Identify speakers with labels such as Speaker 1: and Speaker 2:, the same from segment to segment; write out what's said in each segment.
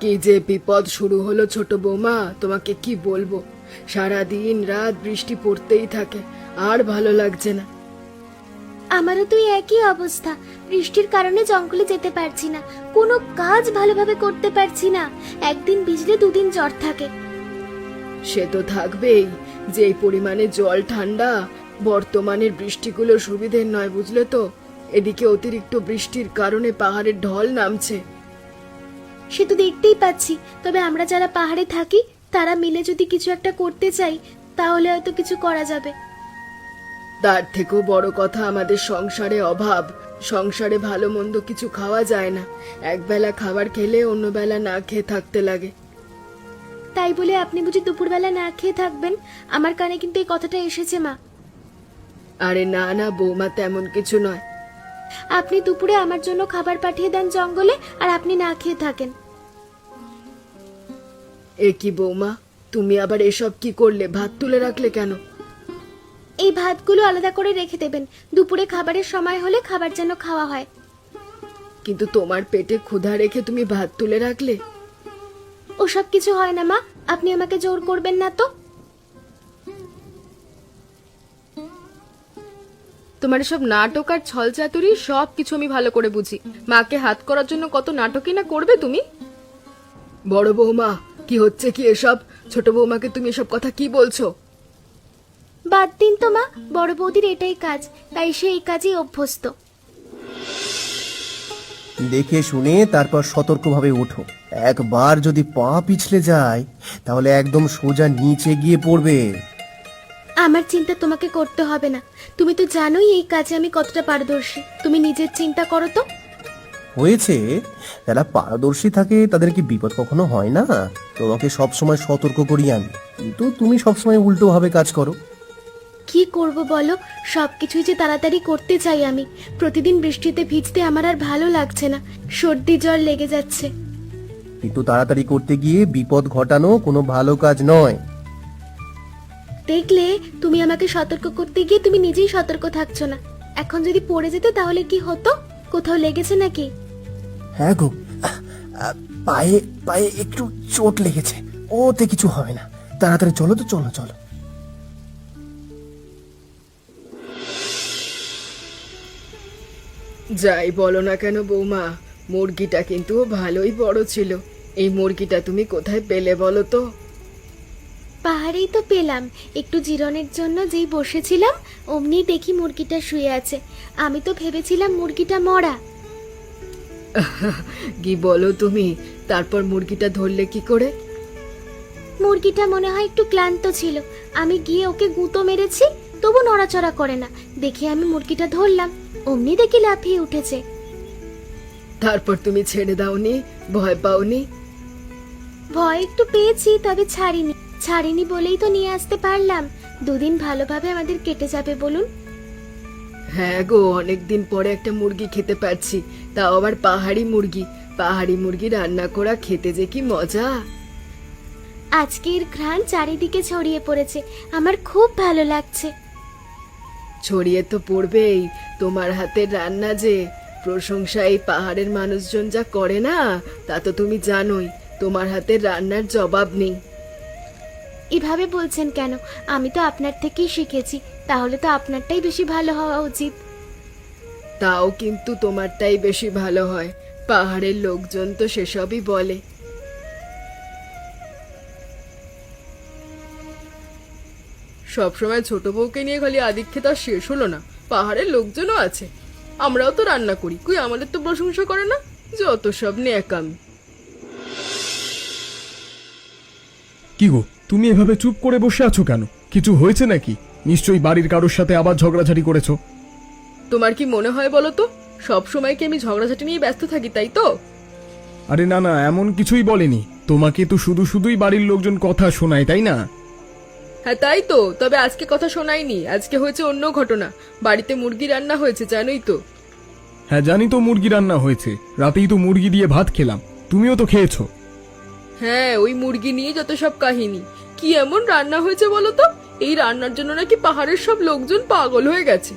Speaker 1: কি যে বিপদ শুরু হলো ছোট বৌমা, তোমাকে কি বলবো। সারা দিন রাত বৃষ্টি পড়তেই থাকে, আর ভালো লাগছে না।
Speaker 2: আমারও তো একই অবস্থা। বৃষ্টির কারণে জঙ্গলে যেতে পারছি না, কোনো কাজ ভালোভাবে করতে পারছি না। একদিন ভিজলে দুদিন জ্বর থাকে।
Speaker 1: সে তো থাকবেই, যে এই পরিমাণে জল ঠান্ডা। বর্তমানের বৃষ্টিগুলো সুবিধের নয়, বুঝলে তো। এদিকে অতিরিক্ত বৃষ্টির কারণে পাহাড়ের ঢল নামছে।
Speaker 2: সে তো দেখতেই পাচ্ছি, তবে আমরা যারা পাহাড়ে থাকি তারা মিলে যদি কিছু একটা করতে চাই তাহলে হয়তো কিছু করা যাবে।
Speaker 1: তার থেকেও বড় কথা, আমাদের সংসারে অভাব। সংসারে ভালো মন্দ কিছু খাওয়া যায় না। একবেলা খাবার খেলে অন্য বেলা না খেয়ে থাকতে লাগে।
Speaker 2: তাই বলে আপনি বুঝি দুপুরবেলা না খেয়ে থাকবেন? আমার কানে কিন্তু এই কথাটা এসেছে মা।
Speaker 1: আরে না না বৌমা, তেমন কিছু নয়।
Speaker 2: আপনি দুপুরে আমার জন্য খাবার পাঠিয়ে দেন জঙ্গলে, আর আপনি না খেয়ে থাকেন।
Speaker 1: এ কি বৌমা, তুমি আবার এসব কি করলে? ভাত তুলে রাখলে কেন?
Speaker 2: এই ভাতগুলো আলাদা করে রেখে দেবেন, দুপুরে খাবারের সময় হলে খাবার যেন খাওয়া হয়।
Speaker 1: কিন্তু তোমার পেটে ক্ষুধা রেখে তুমি ভাত তুলে রাখলে?
Speaker 2: ওসব কিছু হয় না মা, আপনি আমাকে জোর করবেন না তো।
Speaker 3: তোমার সব নাটক আর ছলচাতুরি সব কিছু আমি ভালো করে বুঝি। মাকে হাত করার জন্য কত নাটকই না করবে তুমি।
Speaker 1: বড় বৌমা, কি হচ্ছে কি এসব? ছোট বৌমাকে তুমি এসব কথা কি বলছো?
Speaker 2: বাদ দিন তো মা, বড় বৌদির এটাই কাজ, তাই সে এই কাজেই অভ্যস্ত।
Speaker 4: দেখে শুনে তারপর সতর্কভাবে ওঠো। একবার যদি পা পিছলে যায় তাহলে একদম সোজা নিচে গিয়ে পড়বে।
Speaker 2: আমার চিন্তা তোমাকে করতে হবে না, তুমি তো জানোই এই কাজে আমি কতটা পারদর্শী। তুমি নিজের চিন্তা করো তো।
Speaker 4: হয়েছে, যারা পারদর্শী থাকে তাদের কি বিপদ কখনো হয় না? তোমাকে সবসময় সতর্ক করি আমি, কিন্তু তুমি সবসময় উল্টো ভাবে কাজ করো।
Speaker 2: কি করব বলো, সবকিছুই যে তাড়াতাড়ি করতে চাই আমি। প্রতিদিন বৃষ্টিতে ভিজতে আমার আর ভালো লাগছে না, সর্দি জ্বর লেগে যাচ্ছে।
Speaker 4: কিন্তু তাড়াতাড়ি করতে গিয়ে বিপদ ঘটানো কোনো ভালো কাজ নয়।
Speaker 2: দেখলে, তুমি আমাকে সতর্ক করতে গিয়ে তুমি নিজেই সতর্ক থাকছো না। এখন যদি পড়ে যেতে তাহলে কি হতো? কোথাও লেগেছে নাকি?
Speaker 4: হ্যাঁ গো, পায়ে পায়ে একটু চোট লেগেছে, ওতে কিছু হবে না। তাড়াতাড়ি চলো তো, চলো চলো।
Speaker 1: যাই বলো না কেন বৌমা, মুরগিটা কিন্তু ভালোই বড় ছিল। এই মুরগিটা তুমি কোথায় পেলে বলো তো?
Speaker 2: পাহাড়েই তো পেলাম। একটু জিরনের জন্য যেই বসেছিলাম অমনি দেখি মুরগিটা শুয়ে আছে। আমি তো ভেবেছিলাম মুরগিটা মরা।
Speaker 1: কি বলো তুমি? তারপর মুরগিটা ধরলে কি করে?
Speaker 2: মুরগিটা মনে হয় একটু ক্লান্ত ছিল, আমি গিয়ে ওকে গুঁতো মেরেছি, তবু নড়াচড়া করে না। দেখে আমি মুরগিটা ধরলাম, অমনি দেখি লাফিয়ে উঠেছে।
Speaker 1: তারপর তুমি ছেড়ে দাওনি? ভয় পাওনি?
Speaker 2: ভয় একটু পেয়েছি, তবে ছাড়িনি বলেই তো নিয়ে আসতে পারলাম। দুদিন ভালোভাবে আমাদের কেটে যাবে বলুন।
Speaker 1: হ্যাঁ গো, অনেকদিন পরে একটা মুরগি খেতে পাচ্ছি, তাও আবার পাহাড়ি মুরগি। পাহাড়ি মুরগি রান্না করা খেতে যে কি মজা।
Speaker 2: আজকের ঘ্রাণ চারিদিকে ছড়িয়ে পড়েছে, আমার খুব ভালো লাগছে।
Speaker 1: ছড়িয়ে তো পড়বেই, তোমার হাতের রান্না যে প্রশংসা এই পাহাড়ের মানুষজন যা করে না, তা তো তুমি জানোই। তোমার হাতের রান্নার জবাব নেই।
Speaker 2: এভাবে বলছেন কেন? আমি তো আপনার থেকেই শিখেছি, তাহলে তো আপনারটাই বেশি ভালো হওয়া উচিত।
Speaker 1: তাও কিন্তু তোমারটাই বেশি ভালো হয়। পাহাড়ের লোকজন তো সেসবই বলে।
Speaker 3: সবসময় ছোট বউকে নিয়ে খালি আদিক্ষেতা শেষ হলো না, পাহাড়ের লোকজনও আছে। আমরাও তো রান্না করি, কই আমাদের তো প্রশংসা করে না। যত সব ন্যাকামি।
Speaker 5: কি গো, তুমি এভাবে চুপ করে বসে আছো কেন? কিছু হয়েছে নাকি? নিশ্চয়ই বাড়ির কারোর সাথে আবার ঝগড়াঝাটি করেছো।
Speaker 3: তোমার কি মনে হয় বলো তো, সব সময় কি আমি ঝগড়াঝাটি নিয়ে ব্যস্ত থাকি, তাই তো?
Speaker 5: আরে না না, এমন কিছুই বলেনি। তোমাকে তো শুধুই বাড়ির লোকজন কথা শোনায়, তাই না?
Speaker 3: হ্যাঁ তাই তো, তবে আজকে কথা শোনায়নি। আজকে হয়েছে অন্য ঘটনা। বাড়িতে মুরগি রান্না হয়েছে, জানোই তো।
Speaker 5: হ্যাঁ জানি তো, মুরগি রান্না হয়েছে। রাতেই তো মুরগি দিয়ে ভাত খেলাম, তুমিও তো খেয়েছো।
Speaker 3: হ্যাঁ, ওই মুরগি নিয়ে যত সব কাহিনী। কি এমন রান্না হয়েছে বলো তো? এই রান্নার জন্য নাকি পাহাড়ের সব লোকজন পাগল হয়ে গেছে।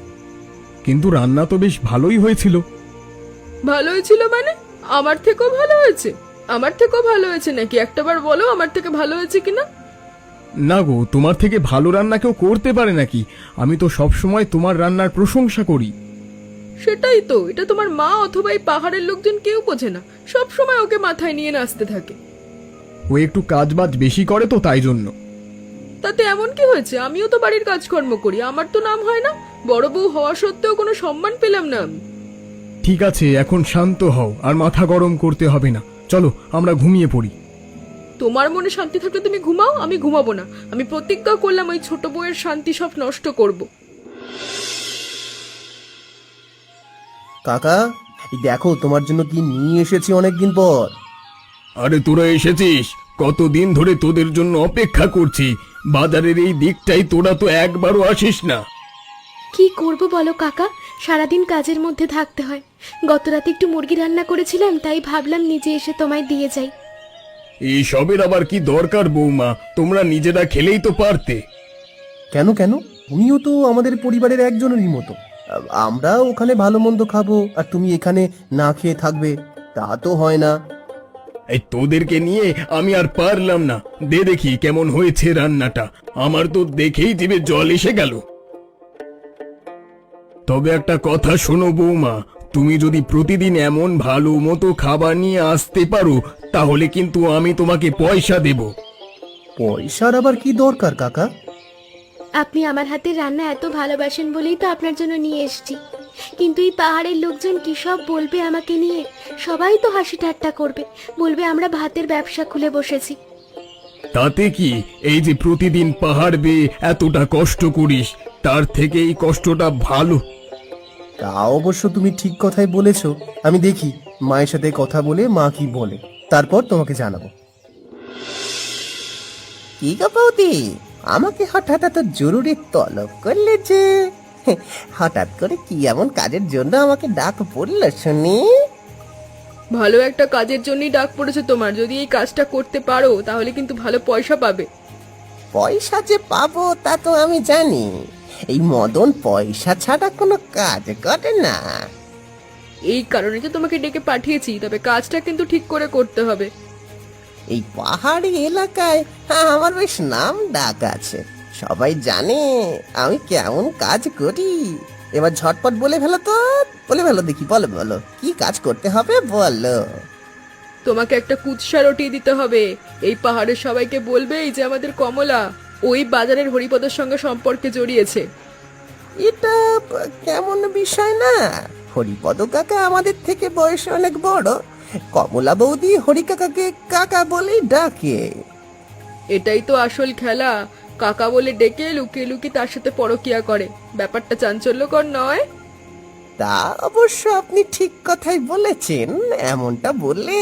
Speaker 5: কিন্তু রান্না তো বেশ ভালোই হয়েছিল।
Speaker 3: ভালো হয়েছিল মানে? আমার থেকেও ভালো হয়েছে? আমার থেকেও ভালো হয়েছে নাকি? একটাবার বলো আমার থেকে ভালো হয়েছে কিনা।
Speaker 5: না গো, তোমার থেকে ভালো রান্না কেউ করতে পারে নাকি? আমি তো সব সময় তোমার রান্নার প্রশংসা করি।
Speaker 3: সেটাই তো, এটা তোমার মা অথবা এই পাহাড়ের লোকজন কেউ বোঝে না, সব সময় ওকে মাথায় নিয়ে নাচতে থাকে।
Speaker 5: ও একটু কাজবাজ বেশি করে তো, তাই জন্য।
Speaker 3: তাতে এমন কি হয়েছে? আমিও তো বাড়ির কাজকর্ম করি, আমার তো নাম হয় না? বড় বউ হওয়া সত্ত্বেও কোনো সম্মান পেলাম না আমি।
Speaker 5: ঠিক আছে, এখন শান্ত হও, আর মাথা গরম করতে হবে না। চলো আমরা ঘুমিয়ে পড়ি।
Speaker 3: তোমার মনে শান্তি থাকলে তুমি ঘুমাও, আমি ঘুমাবো না। আমি প্রতিজ্ঞা করলাম ওই ছোট বউয়ের শান্তি সব নষ্ট করব।
Speaker 4: কাকা, এই দেখো তোমার জন্য কি নিয়ে এসেছি অনেকদিন পর।
Speaker 5: আরে তোরা এসেছিস? কতদিন ধরে তোদের জন্য অপেক্ষা করছি। বাজারের এই দিকটাই তোরা তো একবারও আসিস না।
Speaker 2: কি করব বলো কাকা, সারাদিন কাজের মধ্যে থাকতে হয়। গত রাতে একটু মুরগি রান্না করেছিলাম, তাই ভাবলাম নিজে এসে তোমায় দিয়ে যাই।
Speaker 5: এই সবের আবার কি দরকার বৌমা? তোমরা নিজেরা খেলেই তো পারতে।
Speaker 4: কেন কেন, তুমিও তো আমাদের পরিবারের একজনেরই মতো। আমরা ওখানে ভালো মন্দ খাবো আর তুমি এখানে না খেয়ে থাকবে, তা তো হয় না।
Speaker 5: এই তোদেরকে নিয়ে আমি আর পারলাম না। দে দেখি কেমন হয়েছে রান্নাটা। আমার তো দেখেই জিভে জল এসে গেল। তবে একটা কথা শোনো বৌমা, তুমি যদি প্রতিদিন এমন ভালো মতো খাবার নিয়ে আসতে পারো, তাহলে কিন্তু আমি তোমাকে পয়সা দেব।
Speaker 4: পয়সার আবার কি দরকার কাকা?
Speaker 2: আপনি আমার হাতের রান্না এত ভালোবাসেন বলেই তো আপনার জন্য নিয়ে এসেছি। কিন্তু এই পাহাড়ের লোকজন কি সব বলবে আমাকে নিয়ে? সবাই তো হাসি ঠাট্টা করবে, বলবে আমরা ভাতের ব্যবসা খুলে বসেছি।
Speaker 5: তাতে কি, এই যে প্রতিদিন পাহাড় বেয়ে এতটা কষ্ট করিস, তার থেকে এই কষ্টটা ভালো।
Speaker 4: তা অবশ্য তুমি ঠিক কথাই বলেছ। আমি দেখি মায়ের সাথে কথা বলে মা কি বলে, তারপর তোমাকে জানাবো। কি গো বৌদি, আমাকে হঠাৎ এত জরুরি তলব করলে যে? হঠাৎ করে কি এমন কাজের জন্য আমাকে ডাক পড়ল শুনি?
Speaker 3: ভালো একটা কাজের জন্যই ডাক পড়েছে তোমার। যদি এই কাজটা করতে পারো তাহলে কিন্তু ভালো পয়সা পাবে।
Speaker 4: পয়সা যে পাবো তা তো আমি জানি। এই মদন পয়সা ছাড়া কোনো কাজ করে না।
Speaker 3: এই কারণে তো তোমাকে ডেকে পাঠিয়েছি, তবে কাজটা কিন্তু ঠিক করে করতে হবে।
Speaker 4: এই পাহাড়ি এলাকায় আমার বেশ নাম ডাক আছে, সবাই জানে আমি কেমন কাজ করি। এবার ঝটপট বলে ফেলো তো, বলে ফেলো দেখি, বলো বলো কি কাজ করতে হবে বলো।
Speaker 3: তোমাকে একটা কুৎসা রটিয়ে দিতে হবে। এই পাহাড়ের সবাইকে বলবে এই যে আমাদের কমলা ওই বাজারের হরিপদের সঙ্গে সম্পর্কে জড়িয়েছে।
Speaker 4: এটা কেমন বিষয় না? হরিপদ কাকা আমাদের থেকে বয়সে অনেক বড়, কমলা বৌদি হরি কাকাকে কাকা বলেই ডাকে।
Speaker 3: এটাই তো আসল খেলা। কাকা বলে ডেকে লুকিয়ে লুকিয়ে তার সাথে পরকিয়া করে। ব্যাপারটা চাঞ্চল্যকর নয়?
Speaker 4: তা অবশ্য আপনি ঠিক কথাই বলেছেন। এমনটা বললে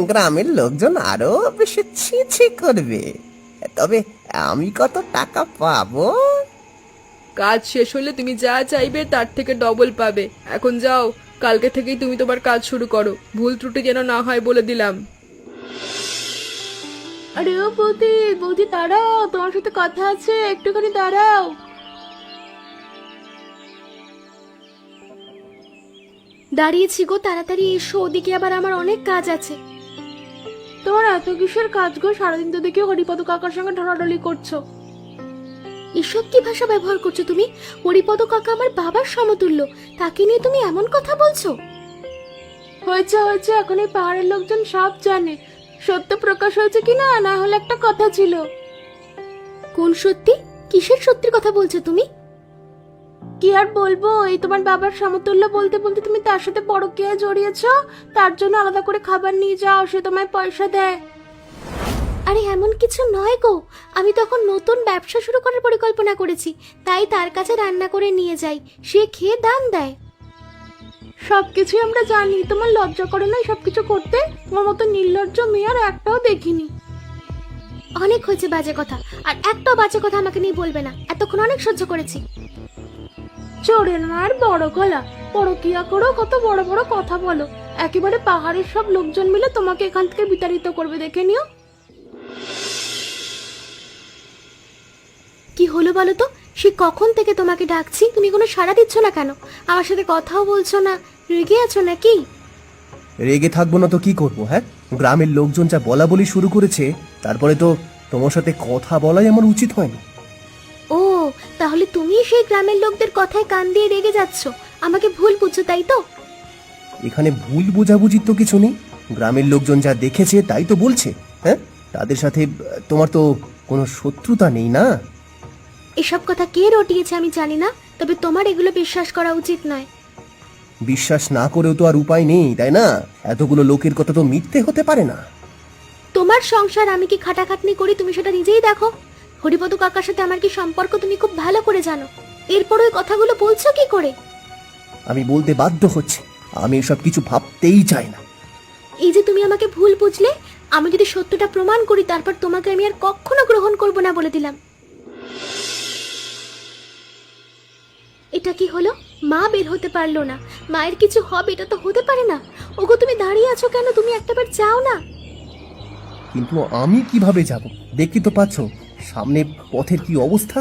Speaker 4: গ্রামের লোকজন আরো বেশি ছি ছি করবে। তবে আমি কত টাকা পাবো?
Speaker 3: কাজ শেষ হলে তুমি যা চাইবে তার থেকে ডবল পাবে। এখন যাও, কালকে থেকেই তুমি তোমার কাজ শুরু করো। ভুল ত্রুটি যেন না হয় বলে দিলাম।
Speaker 2: আরে ও বৌদি, বৌদি দাঁড়াও, তোমার সাথে কথা আছে, একটুখানি দাঁড়াও। দাঁড়িয়েছি গো, তাড়াতাড়ি এসো, ওদিকে আবার আমার অনেক কাজ আছে। তোমার এত কিসের কাজ গো? সারাদিন তো দেখি হরিপদ কাকার সঙ্গে ঢলাঢলি করছো। এসব কি ভাষা ব্যবহার করছো তুমি? হরিপদ কাকা আমার বাবার সমতুল্য, তাকে নিয়ে তুমি এমন কথা বলছো? হয়েছে হয়েছে, এখন এই পাহাড়ের লোকজন সব জানে। সত্য প্রকাশ হয়েছে কিনা না হলে একটা কথা ছিল। কোন সত্যি? কিসের সত্যির কথা বলছো তুমি? কি আর বলবো, এই তোমার বাবার সমতুল্য বলতে বলতে তুমি তার সাথে পরকীয়ায় জড়িয়েছো। তার জন্য আলাদা করে খাবার নিয়ে যাও, সে তোমায় পয়সা দেয়। আরে এমন কিছু নয় গো, আমি তখন নতুন ব্যবসা শুরু করার পরিকল্পনা করেছি, তাই তার কাছে রান্না করে নিয়ে যাই, সে খেয়ে দান দেয়। সবকিছুই আমরা জানি, তোমার লজ্জা করে না সবকিছু করতে? তোমার মতো নির্লজ্জ মেয়ে আর একটাও দেখিনি। অনেক হয়েছে বাজে কথা, আর একটাও বাজে কথা আমাকে নিয়ে বলবে না। এতক্ষণ অনেক সহ্য করেছি। চোরের মার বড় গলা, পরকিয়া করো, কত বড় বড় কথা বলো। একেবারে পাহাড়ের সব লোকজন মিলে তোমাকে এখান থেকে বিতাড়িত করবে, দেখে নিও। কি হলো বলো তো? সে কখন থেকে তোমাকে ডাকছি, তুমি কোনো সাড়া দিচ্ছ না কেন? আমার সাথে কথাও বলছো না, রেগে আছো নাকি?
Speaker 4: রেগে থাকবো না তো কি করবো? হ্যাঁ, গ্রামের লোকজন যা বলা বলি শুরু করেছে, তারপরে তো তোমার সাথে কথা বলাই আমার উচিত হয়নি।
Speaker 2: ও, তাহলে তুমি সেই গ্রামের লোকদের কথায় কান দিয়ে রেগে যাচ্ছ, আমাকে ভুল বুঝছো তাই তো?
Speaker 4: এখানে ভুল বোঝাবুঝির তো কিছু নেই। গ্রামের লোকজন যা দেখেছে তাই তো বলছে। হ্যাঁ, তাদের সাথে তোমার তো কোনো শত্রুতা নেই না?
Speaker 2: এসব কথা কে রটিয়েছে আমি জানি না, তবে তোমার এগুলো বিশ্বাস করা উচিত নয়।
Speaker 4: বিশ্বাস না করেও তো আর উপায় নেই, তাই না? এতগুলো লোকের কথা তো মিথ্যে হতে পারে না।
Speaker 2: তোমার সংসার আমি কি খাটাখাটনি করি তুমি সেটা নিজেই দেখো। হরিপদ কাকার সাথে আমার কি সম্পর্ক তুমি খুব ভালো করে জানো, এরপর ওই কথাগুলো বলছো কি করে?
Speaker 4: আমি বলতে বাধ্য হচ্ছে, আমি এসব কিছু ভাবতেই চাই না।
Speaker 2: এই যে তুমি আমাকে ভুল বুঝলে, আমি যদি সত্যটা প্রমাণ করি তারপর তোমাকে আমি আর কখনো গ্রহণ করব না বলে দিলাম। এটা কি হলো? মা বের হতে পারলো না, মায়ের কিছু হবে এটা তো হতে পারে না। ওগো তুমি দাঁড়িয়ে আছো কেন? তুমি একটাবার যাও না।
Speaker 4: কিন্তু আমি কিভাবে যাব? দেখতে তো পাচ্ছ সামনে পথের কি অবস্থা।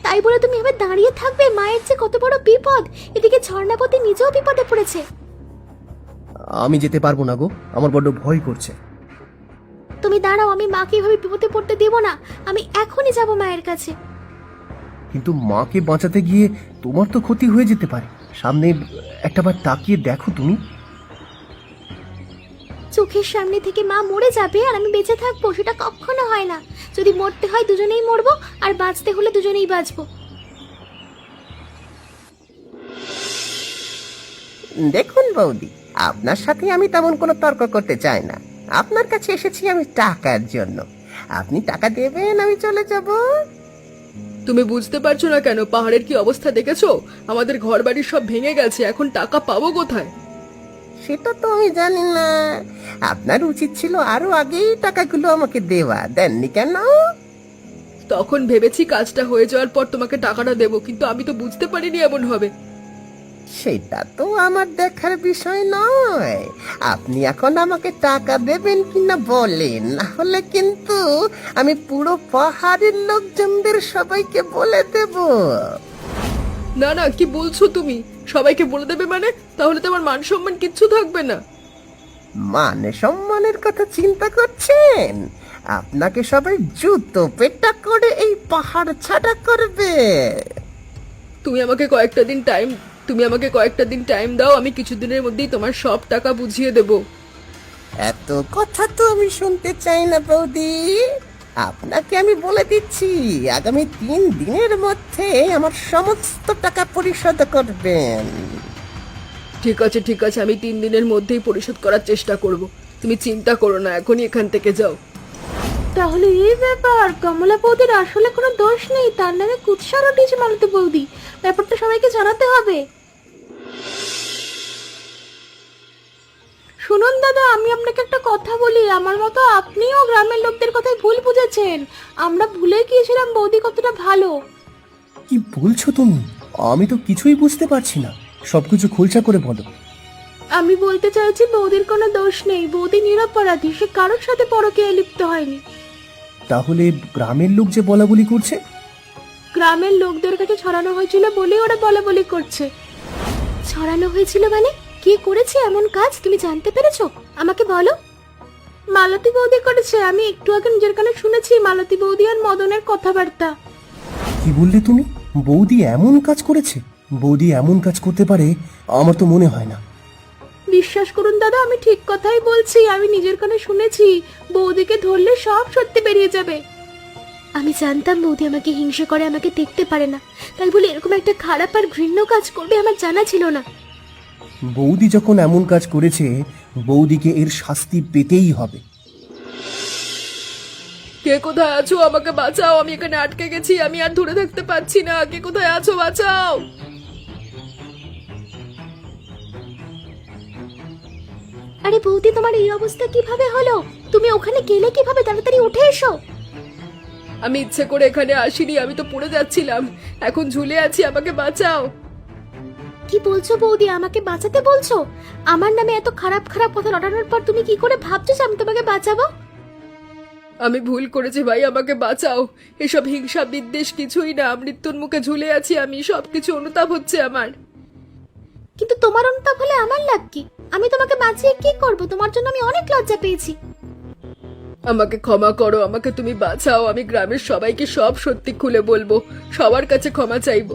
Speaker 2: তাই বলে তুমি এবার দাঁড়িয়ে থাকবে? মায়ের যে কত বড় বিপদ, এদিকে ঝর্ণাপতি নিজেও বিপদে পড়েছে।
Speaker 4: আমি যেতে পারবো না গো, আমার বড্ড ভয় করছে।
Speaker 2: তুমি দাঁড়াও, আমি মাকে এভাবে বিপদে পড়তে দেব না। আমি এখনই যাব মায়ের কাছে।
Speaker 4: কিন্তু মাকে বাঁচাতে গিয়ে তোমার তো ক্ষতি হয়ে যেতে পারে। সামনে একটাবার তাকিয়ে দেখো তুমি।
Speaker 2: চোখের সামনে থেকে মা মরে যাবে আর আমি বেঁচে থাকবো, সেটা কখনো হয় না। যদি মরতে হয় দুজনেই মরবো, আর বাঁচতে হলে দুজনেই বাঁচবো।
Speaker 4: দেখুন বৌদি, আপনার সাথে আমি তেমন কোনো তর্ক করতে চাই না। আপনার কাছে এসেছি আমি টাকার জন্য। আপনি টাকা দেবেন, আমি চলে যাব।
Speaker 3: তুমি বুঝতে পারছো না কেন? পাহাড়ের কি অবস্থা দেখেছো? আমাদের ঘর বাড়ি সব ভেঙে গেছে, এখন টাকা পাবো কোথায়?
Speaker 4: সেটা তো আমি জানি না। আপনার উচিত ছিল আরো আগেই টাকাগুলো আমাকে দেওয়া, দেননি কেন?
Speaker 3: তখন ভেবেছি কাজটা হয়ে যাওয়ার পর তোমাকে টাকাটা দেবো, কিন্তু আমি তো বুঝতে পারিনি এমন হবে।
Speaker 4: সেটা তো আমার দেখার বিষয় নয়। আপনি এখন আমাকে টাকা দেবেন কিনা বলেন, না হলে কিন্তু আমি পুরো পাহাড়ের লোকজনদের সবাইকে বলে দেব।
Speaker 3: না না, কি বলছো তুমি? সবাইকে বলে দেবে মানে? তাহলে তো আমার মান সম্মান কিচ্ছু থাকবে না।
Speaker 4: মান সম্মানের কথা চিন্তা করছেন? আপনাকে সবাই জুতো পেটা করে এই পাহাড় ছাড়া করবে।
Speaker 3: তুমি আমাকে কয়েকটা দিন টাইম দাও, আমি কিছুদিনের মধ্যেই তোমার সব টাকা বুঝিয়ে দেব।
Speaker 4: এত কথা তো আমি শুনতে চাই না বৌদি। আপনাকে আমি বলে দিচ্ছি, আগামী 3 দিনের মধ্যে আমার সমস্ত টাকা পরিশোধ করবেন।
Speaker 3: ঠিক আছে ঠিক আছে, আমি 3 দিনের মধ্যেই পরিশোধ করার চেষ্টা করব। তুমি চিন্তা করো না, এখনই এখান থেকে যাও।
Speaker 2: তাহলে এই ব্যাপার, কমলা বৌদির আসলে কোনো দোষ নেই, তার নামে কুৎসা রটিয়েছে মালতী বৌদি। ব্যাপারটা সবাইকে জানাতে হবে। শুনুন দাদা, আমি আপনাকে একটা কথা বলি। আমার মতো আপনিও গ্রামের লোকদের কথায় ভুল বুঝেছেন। আমরা ভুলে গিয়েছিলাম বৌদি কতটা ভালো।
Speaker 4: কি বলছো তুমি? আমি তো কিছুই বুঝতে পারছি না, সবকিছু খোলসা করে বলো।
Speaker 2: আমি বলতে চাইছি বৌদির কোনো দোষ নেই, বৌদি নিরপরাধী, সে কারোর সাথে পরকীয়ায় লিপ্ত হয়নি।
Speaker 4: তাহলে গ্রামের লোক যে বলা বলি করছে?
Speaker 2: গ্রামের লোকদের কাছে ছড়ানো হয়েছিল বলেই ওরা বলা বলি করছে। ছড়ানো হয়েছিল মানে? কে করেছে এমন কাজ তুমি জানতে পেরেছো? আমাকে বলো। মালতী বৌদি করেছে। আমি একটু আগে নিজের কানে শুনেছি মালতী বৌদি আর মদনের কথাবার্তা।
Speaker 4: কি বললে তুমি? বৌদি এমন কাজ করেছে? বৌদি এমন কাজ করতে পারে আমার তো মনে হয় না।
Speaker 2: বিশ্বাস করুন দাদা, আমি ঠিক কথাই বলছি। আমি নিজের কানে শুনেছি। বৌদিকে ধরলে সব সত্যি বেরিয়ে যাবে। আমি জানতাম বৌদি আমাকে হিংসে করে, আমাকে দেখতে পারে না, তাই বলে এরকম একটা খারাপ আর ঘৃণ্য কাজ করবে আমার জানা ছিল না।
Speaker 4: বৌদি যখন এমন কাজ করেছে, বৌদিকে এর শাস্তি পেতেই হবে।
Speaker 3: কে কোথায় আছো? আমাকে বাঁচাও, আমি এখানে আটকে গেছি, আমি আর ধরে থাকতে পারছি না। কে কোথায় আছো? বাঁচাও।
Speaker 2: আরে বৌদি, তোমার এই অবস্থা কিভাবে হলো? তুমি ওখানে গেলে কিভাবে? তাড়াতাড়ি উঠে এসো।
Speaker 3: আমি ইচ্ছে করে এখানে আসিনি, আমি তো পড়ে যাচ্ছিলাম, এখন ঝুলে আছি, আমাকে বাঁচাও।
Speaker 2: কি বলছো বৌদি? আমাকে বাঁচাতে বলছো? আমার নামে এত খারাপ খারাপ কথা রটানোর পর তুমি কি করে ভাবছো যে আমি তোমাকে বাঁচাবো?
Speaker 3: আমি ভুল করেছি ভাই, আমাকে বাঁচাও। এসব হিংসা বিদ্বেষ কিছুই না, মৃত্যুর মুখে ঝুলে আছি আমি, সবকিছু অনুতাপ হচ্ছে আমার।
Speaker 2: কিন্তু তোমার অনুতাপ হলে আমার লাভ কি? আমি তোমাকে বাঁচিয়ে কি করব? তোমার জন্য আমি অনেক লজ্জা পেয়েছি।
Speaker 3: আমাকে ক্ষমা করো, আমাকে তুমি বাঁচাও। আমি গ্রামের সবাইকে সব সত্যি খুলে বলবো, সবার কাছে ক্ষমা চাইবো।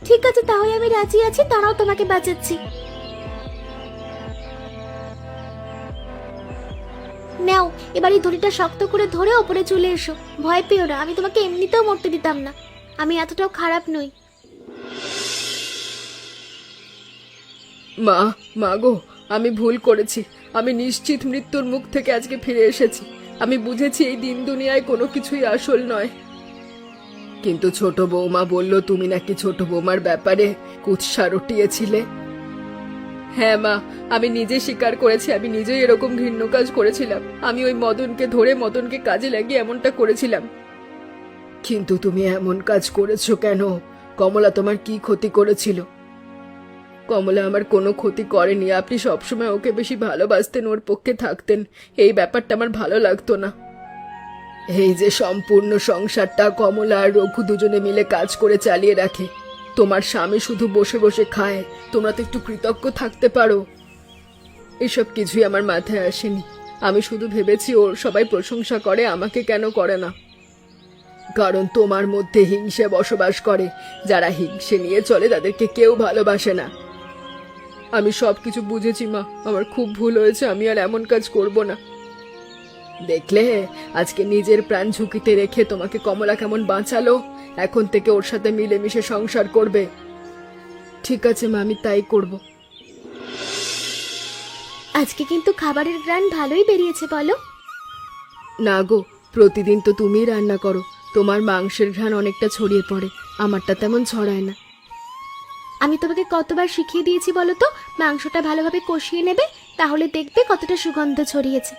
Speaker 2: ঠিক আছে, তাহলে আমি রাজি আছি, তারাও তোমাকে বাঁচাচ্ছি। নাও, এবার এই দড়িটা শক্ত করে ধরে ওপরে চলে এসো। ভয় পেও না, আমি তোমাকে এমনিতেও মরতে দিতাম না। আমি এতটাও খারাপ নই।
Speaker 3: মা গো, আমি ভুল করেছি। আমি নিশ্চিত মৃত্যুর মুখ থেকে আজকে ফিরে এসেছি। আমি বুঝেছি এই দিন দুনিয়ায় কোনো কিছুই আসল নয়। কিন্তু ছোট বৌমা বলল তুমি নাকি ছোট বৌমার ব্যাপারে কুৎসা রটিয়েছিলে। হ্যাঁ মা, আমি নিজে স্বীকার করেছি, আমি নিজেই এরকম ঘৃণ্য কাজ করেছিলাম। আমি ওই মদনকে ধরে মদনকে কাজে লাগিয়ে এমনটা করেছিলাম। কিন্তু তুমি এমন কাজ করেছো কেন? কমলা তোমার কি ক্ষতি করেছিল? কমলা আমার কোনো ক্ষতি করেনি। আপনি সবসময় ওকে বেশি ভালোবাসতেন, ওর পক্ষে থাকতেন। এই ব্যাপারটা আমার ভালো লাগতো না। এই যে সম্পূর্ণ সংসারটা কমলা আর রঘু দুজনে মিলে কাজ করে চালিয়ে রাখে, তোমার স্বামী শুধু বসে বসে খায়। তোমরা তো একটু কৃতজ্ঞ থাকতে পারো। এসব কিছুই আমার মাথায় আসেনি। আমি শুধু ভেবেছি ওর সবাই প্রশংসা করে, আমাকে কেন করে না? কারণ তোমার মধ্যে হিংসে বসবাস করে। যারা হিংসে নিয়ে চলে তাদেরকে কেউ ভালোবাসে না। আমি সবকিছু বুঝেছি মা, আমার খুব ভুল হয়েছে। আমি আর এমন কাজ করব না। দেখলে, আজকে নিজের প্রাণ ঝুঁকিতে রেখে তোমাকে কমলা কেমন বাঁচালো। এখন থেকে ওর সাথে মিলেমিশে সংসার করবে। ঠিক আছে মা, আমি তাই করব।
Speaker 2: আজকে কিন্তু খাবারের গ্রান ভালোই বেরিয়েছে, বলো?
Speaker 3: না গো, প্রতিদিন তো তুমিই রান্না করো। তোমার মাংসের ঘ্রাণ অনেকটা ছড়িয়ে পড়ে, আমারটা তেমন ছড়ায় না।
Speaker 2: আমি তোমাকে কতবার শিখিয়ে দিয়েছি বলো তো, মাংসটা ভালোভাবে কষিয়ে নেবে, তাহলে দেখবে কতটা সুগন্ধ ছড়িয়েছে।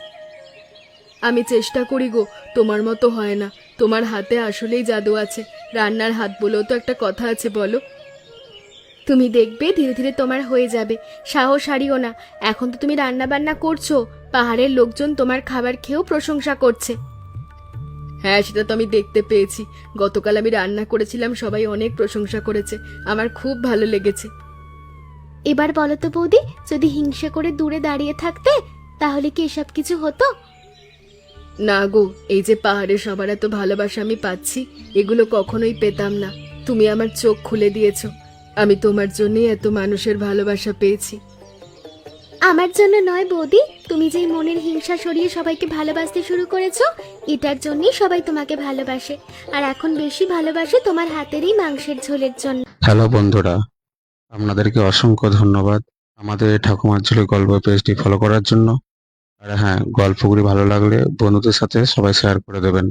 Speaker 3: আমি চেষ্টা করি গো, তোমার মতো হয় না। তোমার হাতে আসলেই জাদু আছে। রান্নার হাত বলেও তো একটা কথা আছে, বলো।
Speaker 2: তুমি দেখবে ধীরে ধীরে তোমার হয়ে যাবে। সাহস হারিও না। এখন তো তুমি রান্না বান্না করছো, পাহাড়ের লোকজন তোমার খাবার খেয়েও প্রশংসা করছে।
Speaker 3: হ্যাঁ, সেটা তো আমি দেখতে পেয়েছি। গতকাল আমি রান্না করেছিলাম, সবাই অনেক প্রশংসা করেছে। আমার খুব ভালো লেগেছে।
Speaker 2: এবার বলো তো বৌদি, যদি হিংসে করে দূরে দাঁড়িয়ে থাকতে, তাহলে কি এসব কিছু হতো?
Speaker 3: না গো, এই যে পাহাড়ে সবার এত ভালোবাসা আমি পাচ্ছি, এগুলো কখনোই পেতাম না। তুমি আমার চোখ খুলে দিয়েছো। আমি তোমার জন্যই এত মানুষের ভালোবাসা পেয়েছি।
Speaker 2: আমার জন্য নয় বৌদি, তুমি যেই মনের হিংসা সরিয়ে সবাইকে ভালোবাসতে শুরু করেছো, এটার জন্যই সবাই তোমাকে ভালোবাসে। আর এখন বেশি ভালোবাসে তোমার হাতের এই মাংসের ঝোলের জন্য।
Speaker 6: হ্যালো বন্ধুরা, আপনাদেরকে অসংখ্য ধন্যবাদ আমাদের ঠাকুমার ঝুলি গল্প পেজটি ফলো করার জন্য। আর হ্যাঁ, গল্পগুলি ভালো লাগলে বন্ধুদের সাথে সবাই শেয়ার করে দেবেন।